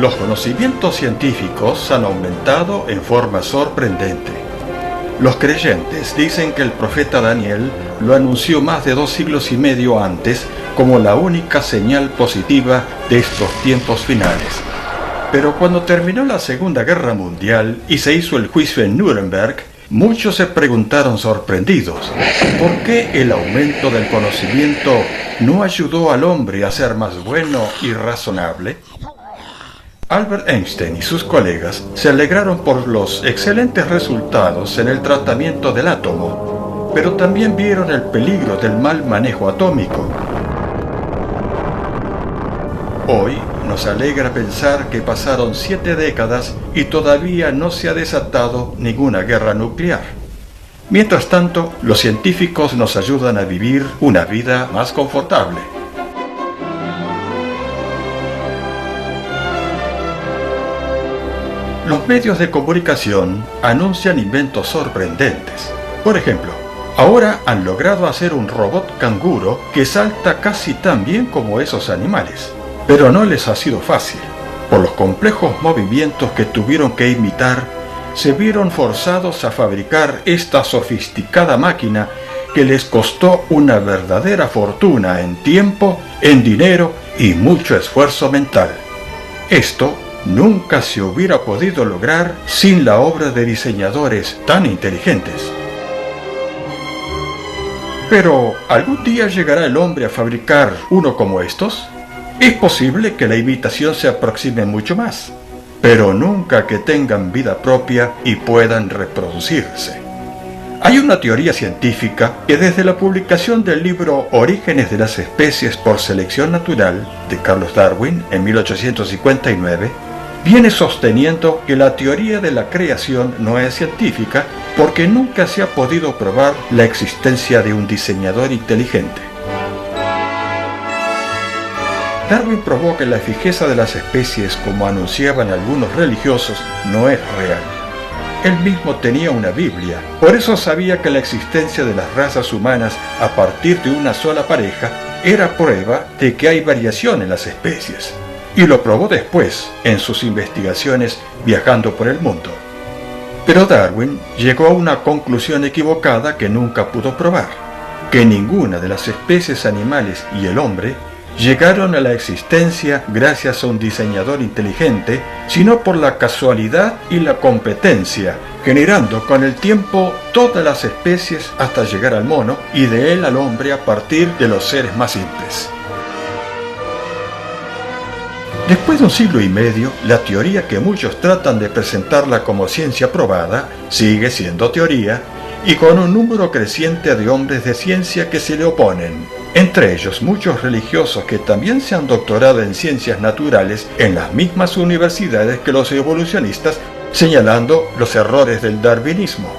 Los conocimientos científicos han aumentado en forma sorprendente. Los creyentes dicen que el profeta Daniel lo anunció más de 2 siglos y medio antes como la única señal positiva de estos tiempos finales. Pero cuando terminó la Segunda Guerra Mundial y se hizo el juicio en Nuremberg, muchos se preguntaron sorprendidos, ¿por qué el aumento del conocimiento no ayudó al hombre a ser más bueno y razonable? Albert Einstein y sus colegas se alegraron por los excelentes resultados en el tratamiento del átomo, pero también vieron el peligro del mal manejo atómico. Hoy nos alegra pensar que pasaron 7 décadas y todavía no se ha desatado ninguna guerra nuclear. Mientras tanto, los científicos nos ayudan a vivir una vida más confortable. Los medios de comunicación anuncian inventos sorprendentes. Por ejemplo, ahora han logrado hacer un robot canguro que salta casi tan bien como esos animales. Pero no les ha sido fácil. Por los complejos movimientos que tuvieron que imitar, se vieron forzados a fabricar esta sofisticada máquina que les costó una verdadera fortuna en tiempo, en dinero y mucho esfuerzo mental. Esto nunca se hubiera podido lograr sin la obra de diseñadores tan inteligentes. Pero, ¿algún día llegará el hombre a fabricar uno como estos? Es posible que la imitación se aproxime mucho más, pero nunca que tengan vida propia y puedan reproducirse. Hay una teoría científica que desde la publicación del libro Orígenes de las especies por selección natural de Charles Darwin en 1859, viene sosteniendo que la teoría de la creación no es científica porque nunca se ha podido probar la existencia de un diseñador inteligente. Darwin probó que la fijeza de las especies, como anunciaban algunos religiosos, no es real. Él mismo tenía una Biblia, por eso sabía que la existencia de las razas humanas a partir de una sola pareja era prueba de que hay variación en las especies. Y lo probó después, en sus investigaciones viajando por el mundo. Pero Darwin llegó a una conclusión equivocada que nunca pudo probar, que ninguna de las especies animales y el hombre llegaron a la existencia gracias a un diseñador inteligente, sino por la casualidad y la competencia, generando con el tiempo todas las especies hasta llegar al mono y de él al hombre a partir de los seres más simples. Después de 1 siglo y medio, la teoría que muchos tratan de presentarla como ciencia probada sigue siendo teoría y con un número creciente de hombres de ciencia que se le oponen. Entre ellos muchos religiosos que también se han doctorado en ciencias naturales en las mismas universidades que los evolucionistas, señalando los errores del darwinismo.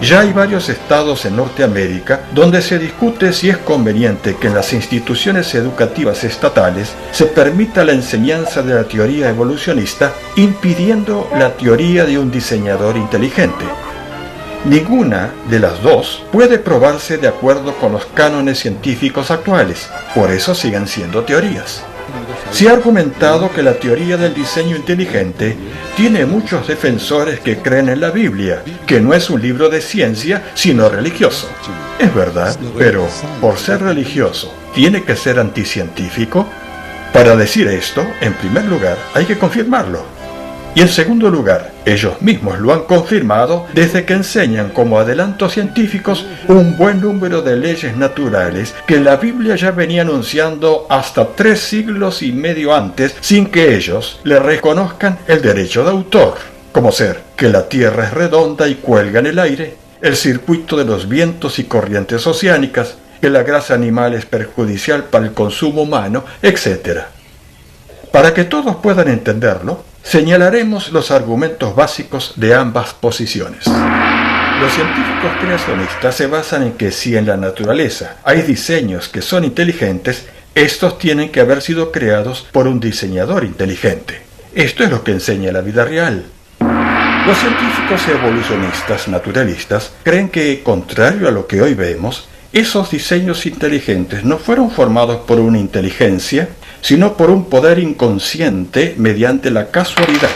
Ya hay varios estados en Norteamérica donde se discute si es conveniente que en las instituciones educativas estatales se permita la enseñanza de la teoría evolucionista, impidiendo la teoría de un diseñador inteligente. Ninguna de las dos puede probarse de acuerdo con los cánones científicos actuales, por eso siguen siendo teorías. Se ha argumentado que la teoría del diseño inteligente tiene muchos defensores que creen en la Biblia, que no es un libro de ciencia, sino religioso. Es verdad, pero por ser religioso, ¿tiene que ser anticientífico? Para decir esto, en primer lugar, hay que confirmarlo. Y en segundo lugar, ellos mismos lo han confirmado desde que enseñan como adelantos científicos un buen número de leyes naturales que la Biblia ya venía anunciando hasta 3 siglos y medio antes sin que ellos le reconozcan el derecho de autor, como ser que la Tierra es redonda y cuelga en el aire, el circuito de los vientos y corrientes oceánicas, que la grasa animal es perjudicial para el consumo humano, etc. Para que todos puedan entenderlo, señalaremos los argumentos básicos de ambas posiciones. Los científicos creacionistas se basan en que si en la naturaleza hay diseños que son inteligentes, Estos tienen que haber sido creados por un diseñador inteligente. Esto es lo que enseña la vida real. Los científicos evolucionistas naturalistas creen que, contrario a lo que hoy vemos, esos diseños inteligentes no fueron formados por una inteligencia, sino por un poder inconsciente mediante la casualidad.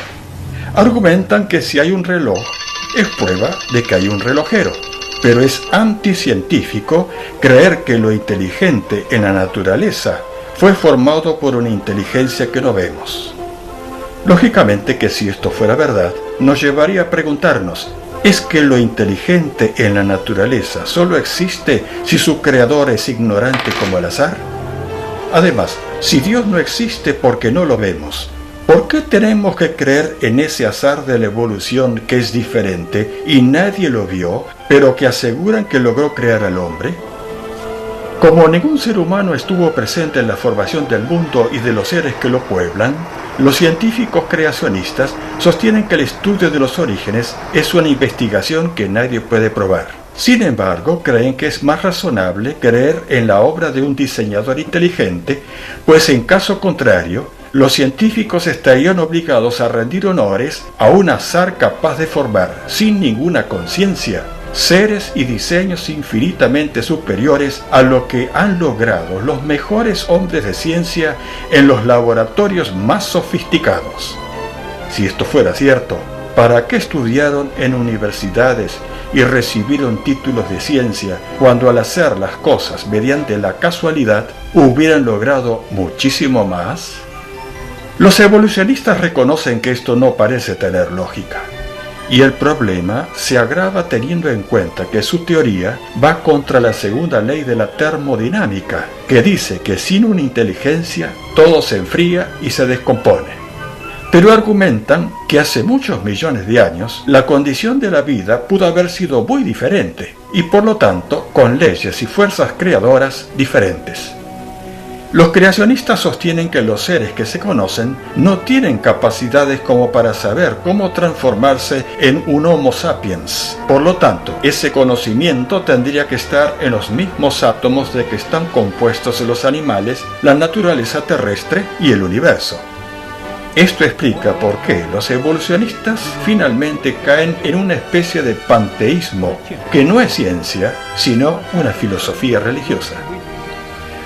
Argumentan que si hay un reloj, es prueba de que hay un relojero, pero es anticientífico creer que lo inteligente en la naturaleza fue formado por una inteligencia que no vemos. Lógicamente que si esto fuera verdad, nos llevaría a preguntarnos, ¿es que lo inteligente en la naturaleza solo existe si su creador es ignorante como el azar? Además, si Dios no existe porque no lo vemos, ¿por qué tenemos que creer en ese azar de la evolución que es diferente y nadie lo vio, pero que aseguran que logró crear al hombre? Como ningún ser humano estuvo presente en la formación del mundo y de los seres que lo pueblan, los científicos creacionistas sostienen que el estudio de los orígenes es una investigación que nadie puede probar. Sin embargo, creen que es más razonable creer en la obra de un diseñador inteligente, pues en caso contrario, los científicos estarían obligados a rendir honores a un azar capaz de formar, sin ninguna conciencia, seres y diseños infinitamente superiores a lo que han logrado los mejores hombres de ciencia en los laboratorios más sofisticados. Si esto fuera cierto, ¿para qué estudiaron en universidades y recibieron títulos de ciencia cuando al hacer las cosas mediante la casualidad hubieran logrado muchísimo más? Los evolucionistas reconocen que esto no parece tener lógica. Y el problema se agrava teniendo en cuenta que su teoría va contra la segunda ley de la termodinámica, que dice que sin una inteligencia todo se enfría y se descompone. Pero argumentan que hace muchos millones de años la condición de la vida pudo haber sido muy diferente y por lo tanto con leyes y fuerzas creadoras diferentes. Los creacionistas sostienen que los seres que se conocen no tienen capacidades como para saber cómo transformarse en un Homo sapiens. Por lo tanto, ese conocimiento tendría que estar en los mismos átomos de que están compuestos los animales, la naturaleza terrestre y el universo. Esto explica por qué los evolucionistas finalmente caen en una especie de panteísmo que no es ciencia, sino una filosofía religiosa.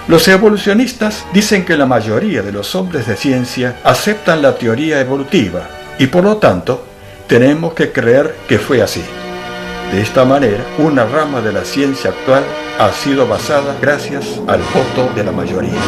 Los evolucionistas dicen que la mayoría de los hombres de ciencia aceptan la teoría evolutiva y por lo tanto tenemos que creer que fue así. De esta manera, una rama de la ciencia actual ha sido basada gracias al voto de la mayoría.